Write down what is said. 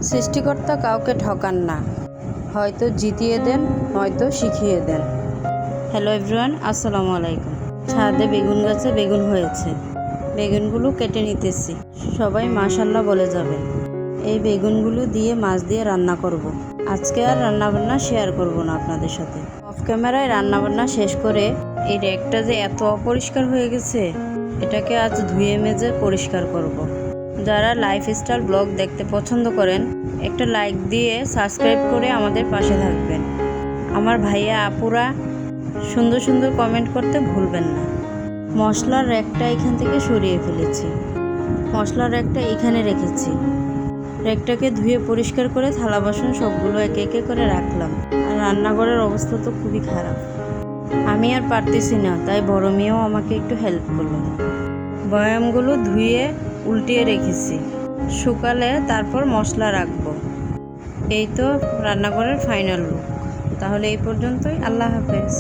সৃষ্টিকর্তা কাউকে ঠকান না, হয়তো জিতিয়ে দেন, নয়তো শিখিয়ে দেন। হ্যালো এভরিওয়ান, আসসালামু আলাইকুম। ছাদে বেগুন গাছে বেগুন হয়েছে, বেগুনগুলো কেটে নিতেছি। সবাই মাশাল্লাহ বলে যাবেন। এই বেগুনগুলো দিয়ে মাছ দিয়ে রান্না করব। আজকে আর রান্নাবান্না শেয়ার করব না আপনাদের সাথে। অফ ক্যামেরায় রান্নাবান্না শেষ করে এই র্যাকটা যে এত অপরিষ্কার হয়ে গেছে, এটাকে আজ ধুয়ে মেজে পরিষ্কার করব। যারা লাইফস্টাইল ব্লগ দেখতে পছন্দ করেন, একটা লাইক দিয়ে সাবস্ক্রাইব করে আমাদের পাশে থাকবেন। আমার ভাইয়া আপুরা সুন্দর সুন্দর কমেন্ট করতে ভুলবেন না। মশলার র্যাকটা এখান থেকে সরিয়ে ফেলেছি, মশলার র্যাকটা এখানে রেখেছি। র্যাকটাকে ধুয়ে পরিষ্কার করে থালা বাসন সবগুলো একে একে করে রাখলাম। আর রান্নাঘরের অবস্থা তো খুবই খারাপ, আমি আর পারতেছি না, তাই বড় মেয়েও আমাকে একটু হেল্প করলো। বয়ামগুলো ধুয়ে উল্টিয়ে রেখেছি, শুকালে তারপর মশলা রাখবো। এই তো রান্নাঘরের ফাইনাল লুক। তাহলে এই পর্যন্তই, আল্লাহ হাফেজ।